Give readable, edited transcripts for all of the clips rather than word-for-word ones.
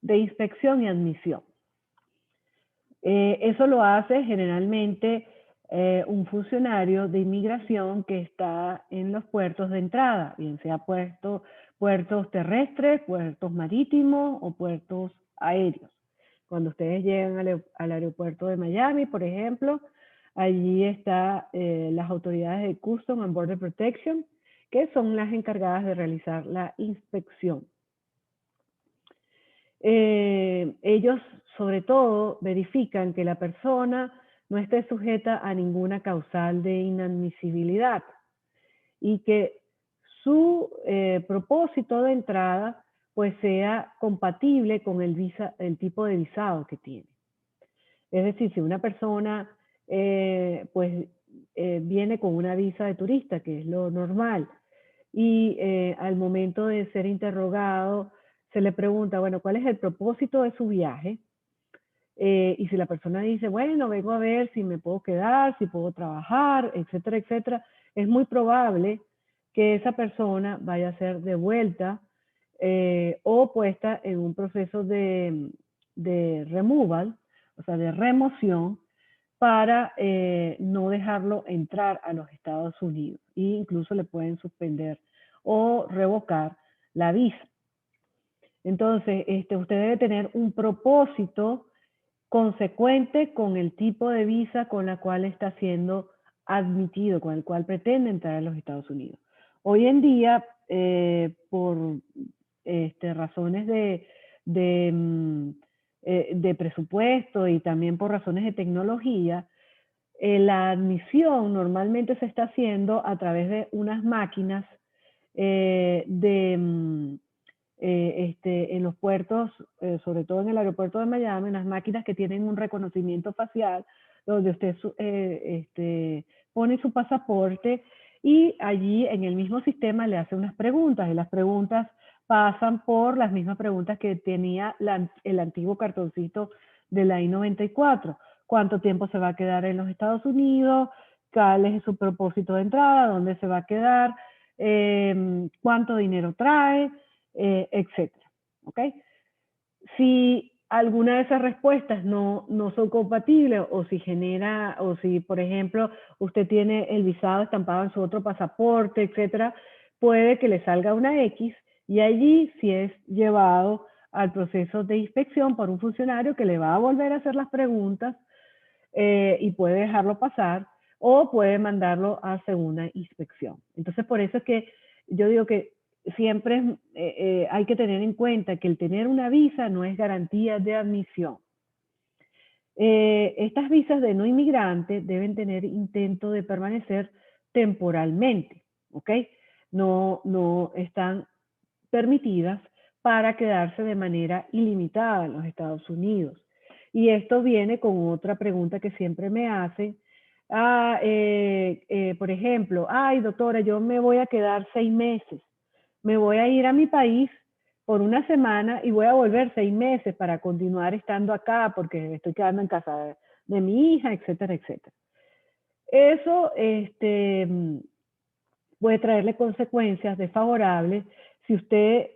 de inspección y admisión. Eso lo hace generalmente un funcionario de inmigración que está en los puertos de entrada, bien sea puertos terrestres, puertos marítimos o puertos aéreos. Cuando ustedes llegan al aeropuerto de Miami, por ejemplo, allí están las autoridades de Customs and Border Protection, que son las encargadas de realizar la inspección. Ellos, sobre todo, verifican que la persona no esté sujeta a ninguna causal de inadmisibilidad y que su propósito de entrada pues sea compatible con el tipo de visado que tiene. Es decir, si una persona viene con una visa de turista, que es lo normal, y al momento de ser interrogado se le pregunta, bueno, ¿cuál es el propósito de su viaje? Y si la persona dice, bueno, vengo a ver si me puedo quedar, si puedo trabajar, etcétera, etcétera, es muy probable que esa persona vaya a ser devuelta o puesta en un proceso de removal, o sea, de remoción, para no dejarlo entrar a los Estados Unidos. E incluso le pueden suspender o revocar la visa. Entonces, usted debe tener un propósito consecuente con el tipo de visa con la cual está siendo admitido, con el cual pretende entrar a los Estados Unidos. Hoy en día, por razones de presupuesto y también por razones de tecnología, la admisión normalmente se está haciendo a través de unas máquinas en los puertos, sobre todo en el aeropuerto de Miami, unas máquinas que tienen un reconocimiento facial, donde usted pone su pasaporte y allí en el mismo sistema le hace unas preguntas, y las preguntas pasan por las mismas preguntas que tenía el antiguo cartoncito de la I-94. ¿Cuánto tiempo se va a quedar en los Estados Unidos? ¿Cuál es su propósito de entrada? ¿Dónde se va a quedar? ¿Cuánto dinero trae? Etcétera. ¿Ok? Si alguna de esas respuestas no son compatibles o si, por ejemplo, usted tiene el visado estampado en su otro pasaporte, etcétera, puede que le salga una X y allí sí es llevado al proceso de inspección por un funcionario que le va a volver a hacer las preguntas y puede dejarlo pasar o puede mandarlo a segunda inspección. Entonces, por eso es que yo digo que siempre hay que tener en cuenta que el tener una visa no es garantía de admisión. Estas visas de no inmigrante deben tener intento de permanecer temporalmente, ¿ok? No están permitidas para quedarse de manera ilimitada en los Estados Unidos. Y esto viene con otra pregunta que siempre me hacen. Por ejemplo, ay, doctora, yo me voy a quedar 6 meses. Me voy a ir a mi país por una semana y voy a volver 6 meses para continuar estando acá porque estoy quedando en casa de mi hija, etcétera, etcétera. Eso puede traerle consecuencias desfavorables si usted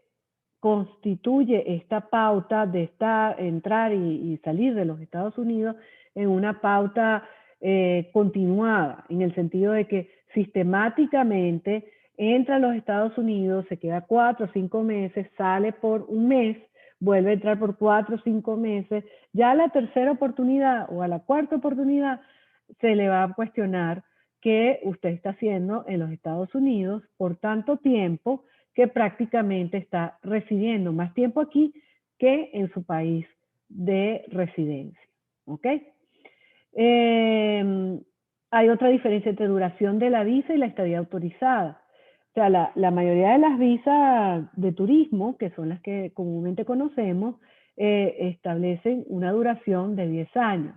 constituye esta pauta de entrar y salir de los Estados Unidos en una pauta continuada, en el sentido de que sistemáticamente entra a los Estados Unidos, se queda 4 o 5 meses, sale por un mes, vuelve a entrar por 4 o 5 meses, ya a la tercera oportunidad o a la cuarta oportunidad se le va a cuestionar qué usted está haciendo en los Estados Unidos por tanto tiempo que prácticamente está residiendo más tiempo aquí que en su país de residencia. ¿Ok? Hay otra diferencia entre duración de la visa y la estadía autorizada. O sea, la mayoría de las visas de turismo, que son las que comúnmente conocemos, establecen una duración de 10 años.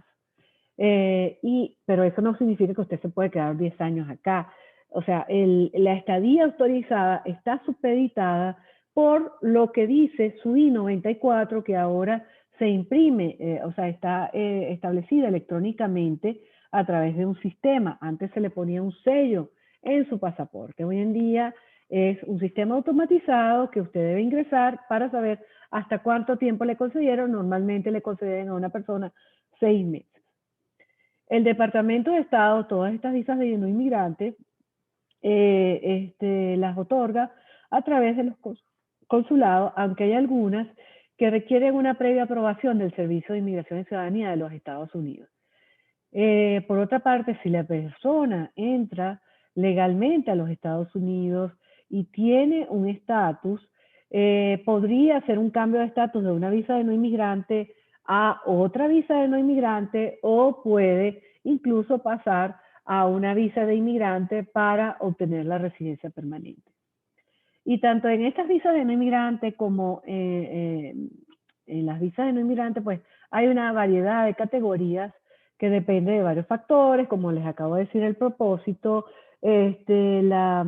Pero eso no significa que usted se puede quedar 10 años acá. O sea, la estadía autorizada está supeditada por lo que dice su I-94, que ahora se imprime, o sea, está establecida electrónicamente a través de un sistema. Antes se le ponía un sello en su pasaporte. Hoy en día es un sistema automatizado que usted debe ingresar para saber hasta cuánto tiempo le concedieron. Normalmente le conceden a una persona 6 meses. El Departamento de Estado, todas estas visas de no inmigrantes, las otorga a través de los consulados, aunque hay algunas que requieren una previa aprobación del Servicio de Inmigración y Ciudadanía de los Estados Unidos. Por otra parte, si la persona entra legalmente a los Estados Unidos y tiene un estatus, podría hacer un cambio de estatus de una visa de no inmigrante a otra visa de no inmigrante, o puede incluso pasar a una visa de inmigrante para obtener la residencia permanente. Y tanto en estas visas de no inmigrante como en las visas de no inmigrante, pues hay una variedad de categorías que depende de varios factores, como les acabo de decir, el propósito, la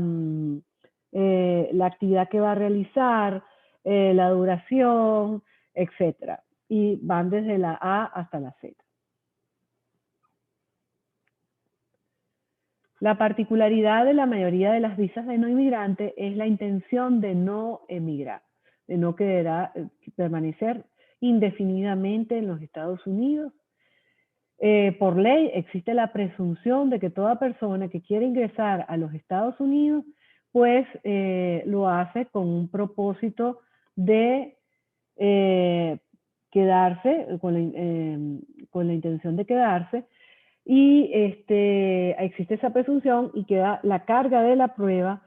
actividad que va a realizar, la duración, etcétera. Y van desde la A hasta la Z. La particularidad de la mayoría de las visas de no inmigrante es la intención de no emigrar, de no querer permanecer indefinidamente en los Estados Unidos. Por ley existe la presunción de que toda persona que quiere ingresar a los Estados Unidos, pues lo hace con un propósito de quedarse, con la intención de quedarse, y existe esa presunción y queda la carga de la prueba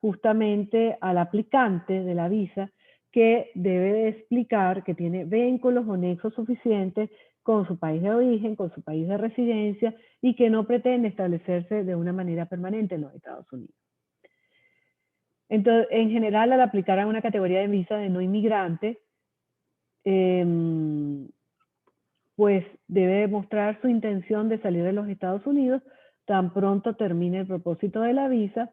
justamente al aplicante de la visa, que debe de explicar que tiene vínculos o nexos suficientes con su país de origen, con su país de residencia, y que no pretende establecerse de una manera permanente en los Estados Unidos. Entonces, en general, al aplicar a una categoría de visa de no inmigrante, pues debe demostrar su intención de salir de los Estados Unidos tan pronto termine el propósito de la visa,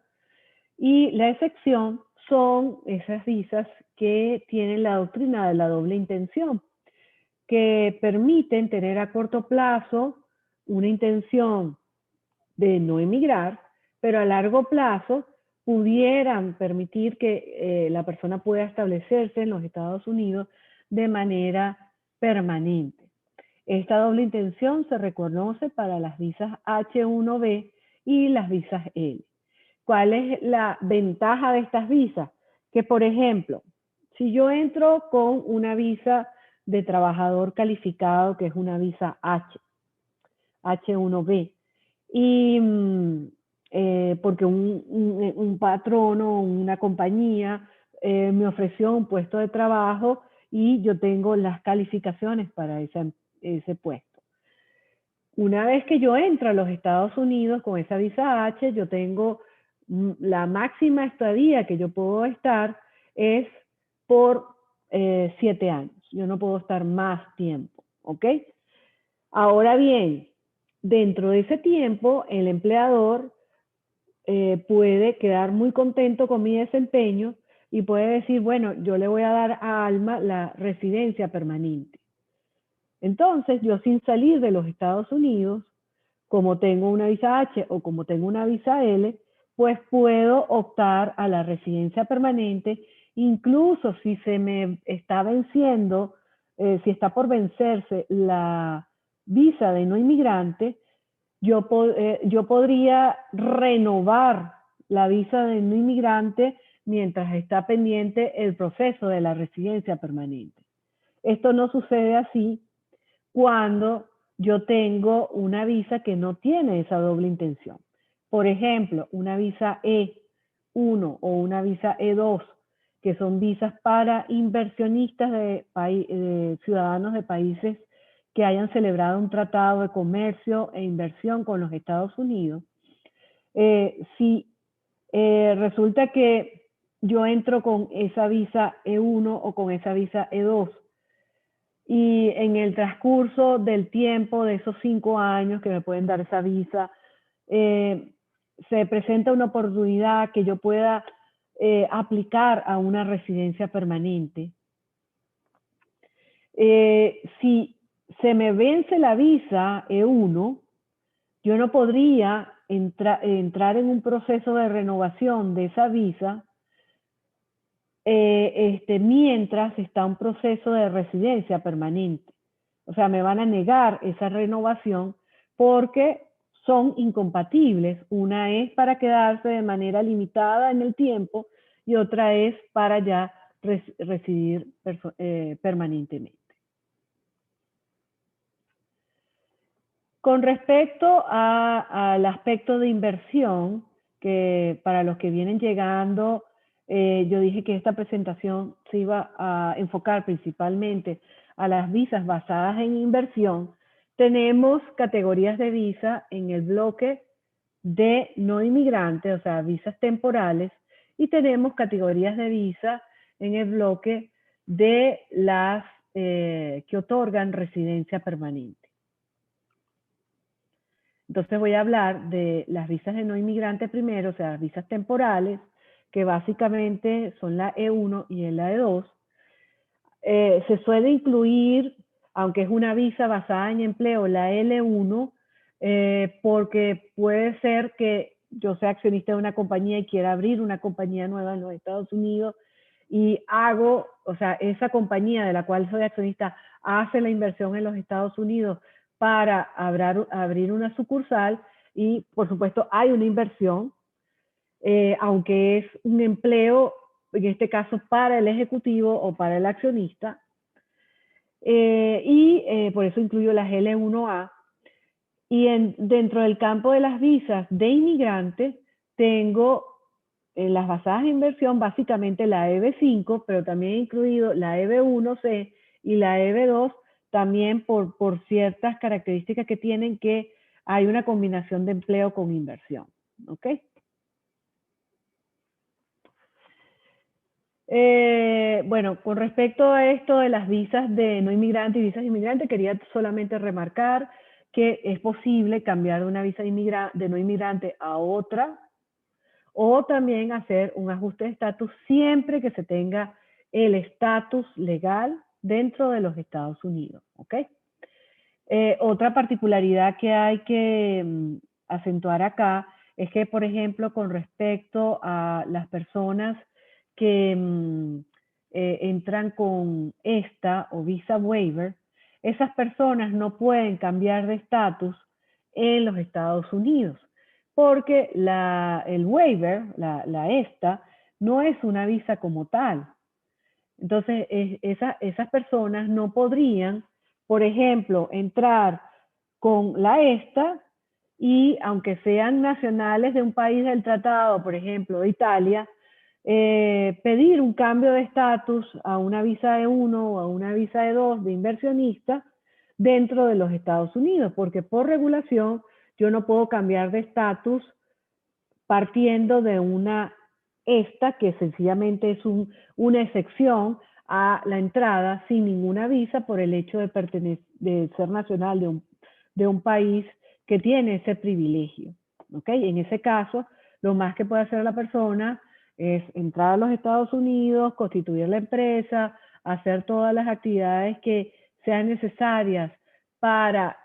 y la excepción son esas visas que tienen la doctrina de la doble intención, que permiten tener a corto plazo una intención de no emigrar, pero a largo plazo pudieran permitir que la persona pueda establecerse en los Estados Unidos de manera permanente. Esta doble intención se reconoce para las visas H1B y las visas L. ¿Cuál es la ventaja de estas visas? Que, por ejemplo, si yo entro con una visa de trabajador calificado, que es una visa H1B, y porque un patrono, una compañía me ofreció un puesto de trabajo y yo tengo las calificaciones para ese puesto. Una vez que yo entro a los Estados Unidos con esa visa H, yo tengo la máxima estadía que yo puedo estar es por 7 años. Yo no puedo estar más tiempo, ¿ok? Ahora bien, dentro de ese tiempo, el empleador puede quedar muy contento con mi desempeño y puede decir, bueno, yo le voy a dar a Alma la residencia permanente. Entonces, yo sin salir de los Estados Unidos, como tengo una visa H o como tengo una visa L, pues puedo optar a la residencia permanente, incluso si se me está venciendo, si está por vencerse la visa de no inmigrante, yo podría renovar la visa de no inmigrante mientras está pendiente el proceso de la residencia permanente. Esto no sucede así cuando yo tengo una visa que no tiene esa doble intención. Por ejemplo, una visa E1 o una visa E2, que son visas para inversionistas de ciudadanos de países que hayan celebrado un tratado de comercio e inversión con los Estados Unidos. Si resulta que yo entro con esa visa E1 o con esa visa E2, y en el transcurso del tiempo de esos 5 años que me pueden dar esa visa, se presenta una oportunidad que yo pueda aplicar a una residencia permanente. Si se me vence la visa E1, yo no podría entrar en un proceso de renovación de esa visa mientras está un proceso de residencia permanente. O sea, me van a negar esa renovación porque son incompatibles. Una es para quedarse de manera limitada en el tiempo y otra es para ya residir permanentemente. Con respecto al aspecto de inversión, que para los que vienen llegando, yo dije que esta presentación se iba a enfocar principalmente a las visas basadas en inversión. Tenemos categorías de visa en el bloque de no inmigrantes, o sea, visas temporales, y tenemos categorías de visa en el bloque de las que otorgan residencia permanente. Entonces voy a hablar de las visas de no inmigrante primero, o sea, las visas temporales, que básicamente son la E1 y la E2. Se suele incluir, aunque es una visa basada en empleo, la L1, porque puede ser que yo sea accionista de una compañía y quiera abrir una compañía nueva en los Estados Unidos y hago, o sea, esa compañía de la cual soy accionista hace la inversión en los Estados Unidos para abrir una sucursal y, por supuesto, hay una inversión, aunque es un empleo, en este caso, para el ejecutivo o para el accionista. Por eso incluyo las L1A. Y dentro del campo de las visas de inmigrantes, tengo las basadas en inversión, básicamente la EB5, pero también he incluido la EB1C y la EB2, también por ciertas características que tienen, que hay una combinación de empleo con inversión. ¿Ok? Bueno, con respecto a esto de las visas de no inmigrante y visas de inmigrante, quería solamente remarcar que es posible cambiar de una visa de no inmigrante a otra, o también hacer un ajuste de estatus siempre que se tenga el estatus legal dentro de los Estados Unidos. ¿Ok? Otra particularidad que hay que acentuar acá es que, por ejemplo, con respecto a las personas que entran con esta o visa waiver, esas personas no pueden cambiar de estatus en los Estados Unidos, porque el waiver, la esta, no es una visa como tal. Entonces, esas personas no podrían, por ejemplo, entrar con la esta y, aunque sean nacionales de un país del tratado, por ejemplo, de Italia, pedir un cambio de estatus a una visa E1 o a una visa E2 de inversionista dentro de los Estados Unidos, porque por regulación yo no puedo cambiar de estatus partiendo de una esta que sencillamente es una excepción a la entrada sin ninguna visa por el hecho de ser nacional de un país que tiene ese privilegio. ¿Okay? En ese caso, lo más que puede hacer la persona es entrar a los Estados Unidos, constituir la empresa, hacer todas las actividades que sean necesarias para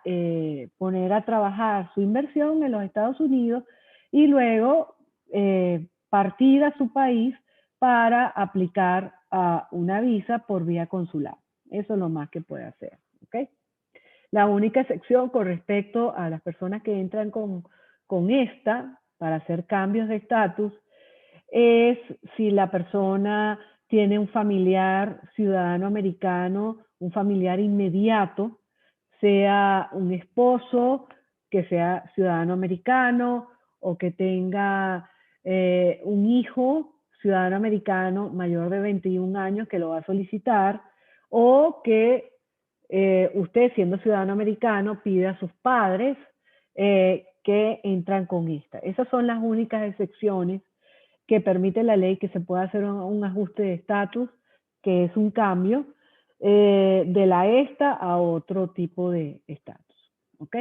poner a trabajar su inversión en los Estados Unidos y luego partir a su país para aplicar a una visa por vía consular. Eso es lo más que puede hacer. ¿Okay? La única excepción con respecto a las personas que entran con esta para hacer cambios de estatus es si la persona tiene un familiar ciudadano americano, un familiar inmediato, sea un esposo que sea ciudadano americano o que tenga un hijo ciudadano americano mayor de 21 años que lo va a solicitar, o que usted, siendo ciudadano americano, pide a sus padres que entran con esta. Esas son las únicas excepciones que permite la ley, que se pueda hacer un ajuste de estatus, que es un cambio de la esta a otro tipo de estatus. ¿Ok?